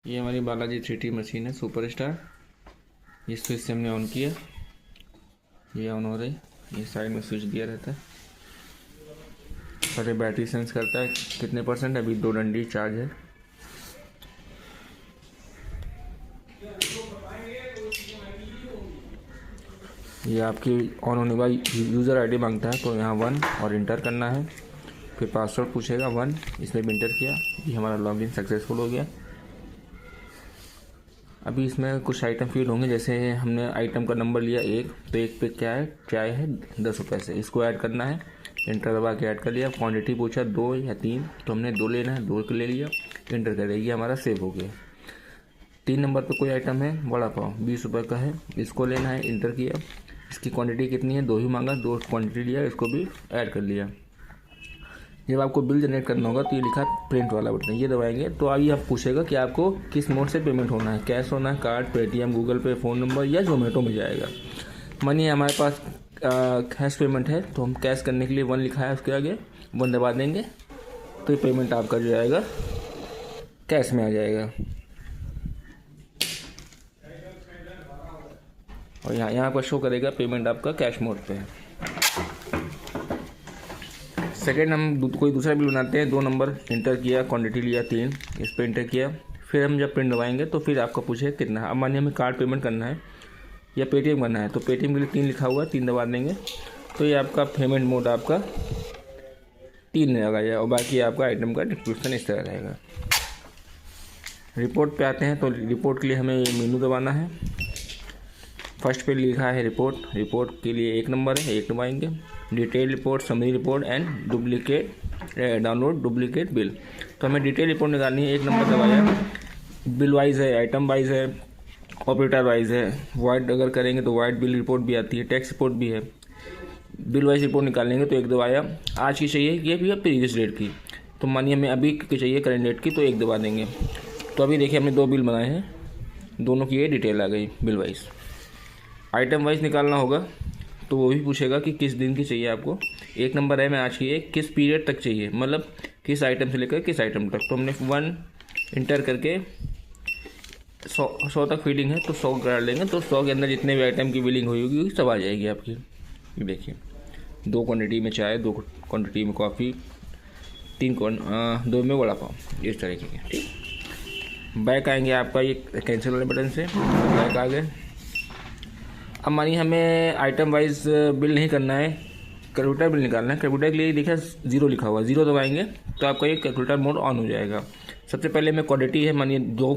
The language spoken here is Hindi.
ये हमारी बालाजी 3T मशीन है सुपर स्टार। ये स्विच से हमने ऑन किया, ये ऑन हो रही। ये साइड में स्विच दिया रहता है। सारे बैटरी सेंस करता है कितने परसेंट है। अभी 2 डंडी चार्ज है। ये आपकी ऑन होने के बाद यूज़र आईडी मांगता है, तो यहाँ 1 और इंटर करना है। फिर पासवर्ड पूछेगा 1, इसमें भी इंटर किया। ये हमारा लॉगिन सक्सेसफुल हो गया। अभी इसमें कुछ आइटम फील होंगे, जैसे हमने आइटम का नंबर लिया 1, तो 1 पे क्या है, चाय है 10 रुपये से, इसको ऐड करना है। इंटर दबा के ऐड कर लिया। क्वांटिटी पूछा 2 या 3, तो हमने 2 लेना है, 2 ले लिया, इंटर कर दिया। ये हमारा सेव हो गया। 3 नंबर पे कोई आइटम है, वड़ा पाव 20 रुपये का है, इसको लेना है, इंटर किया। इसकी क्वांटिटी कितनी है, 2 ही मांगा, 2 क्वांटिटी लिया, इसको भी ऐड कर लिया। जब आपको बिल जनरेट करना होगा तो ये लिखा है प्रिंट वाला बटन, ये दबाएंगे तो अभी आप पूछेगा कि आपको किस मोड से पेमेंट होना है, कैश होना है, कार्ड, पेटीएम, गूगल पे, फ़ोन नंबर या जोमेटो में जाएगा। मनी हमारे पास कैश पेमेंट है, तो हम कैश करने के लिए 1 लिखा है, उसके आगे 1 दबा देंगे तो ये पेमेंट आपका जो जाएगा कैश में आ जाएगा। और यहाँ पर शो करेगा पेमेंट आपका कैश मोड पे है। सेकेंड, हम कोई दूसरा बिल बनाते हैं। 2 नंबर इंटर किया, क्वांटिटी लिया 3, इस पर इंटर किया। फिर हम जब प्रिंट दबाएंगे तो फिर आपका पूछेगा कितना है। अब मानिए हमें कार्ड पेमेंट करना है या पेटीएम करना है, तो पेटीएम के लिए 3 लिखा हुआ है, 3 दबा देंगे तो ये आपका पेमेंट मोड आपका 3 लगाया, और बाकी आपका आइटम का डिस्क्रिप्शन इस तरह रहेगा। रिपोर्ट पे आते हैं, तो रिपोर्ट के लिए हमें ये मेनू दबाना है। फर्स्ट पे लिखा है रिपोर्ट, रिपोर्ट के लिए 1 नंबर है, 1 दबाएंगे। Detail report, summary report and duplicate download duplicate bill, तो हमें डिटेल रिपोर्ट निकालनी है, 1 नंबर दबाया। बिल वाइज है, आइटम वाइज है, ऑपरेटर वाइज है। वाइड अगर करेंगे तो वाइड बिल रिपोर्ट भी आती है, टैक्स रिपोर्ट भी है। बिल वाइज रिपोर्ट निकालेंगे तो 1 दबाया। आज की चाहिए ये भी है, प्रीवियस डेट की, तो मानिए हमें अभी की चाहिए करंट डेट की, तो 1 दबा देंगे। तो अभी देखिए हमने 2 बिल बनाए हैं, दोनों की ये डिटेल आ गई बिल वाइज। आइटम वाइज निकालना होगा तो वो भी पूछेगा कि किस दिन की चाहिए आपको। 1 नंबर है, मैं आज की, किस पीरियड तक चाहिए, मतलब किस आइटम से लेकर किस आइटम तक। तो हमने 1 इंटर करके 100 तक फीलिंग है तो 100 कर लेंगे, तो 100 के अंदर जितने भी आइटम की बिलिंग हुई होगी सब आ जाएगी आपकी। ये देखिए 2 क्वान्टिटी में चाय, 2 क्वान्टिटी में कॉफ़ी, 2 में वड़ा पाव, इस तरीके के। ठीक, बैक आएंगे आपका ये कैंसिल वाले बटन से, बैक आ गए। अब मानिए हमें आइटम वाइज बिल नहीं करना है, कैलकुलेटर बिल निकालना है। कैलकुलेटर के लिए देखा 0 लिखा हुआ है, 0 दबाएंगे तो आपका ये कैलकुलेटर मोड ऑन हो जाएगा। सबसे पहले में क्वांटिटी है, मानिए 2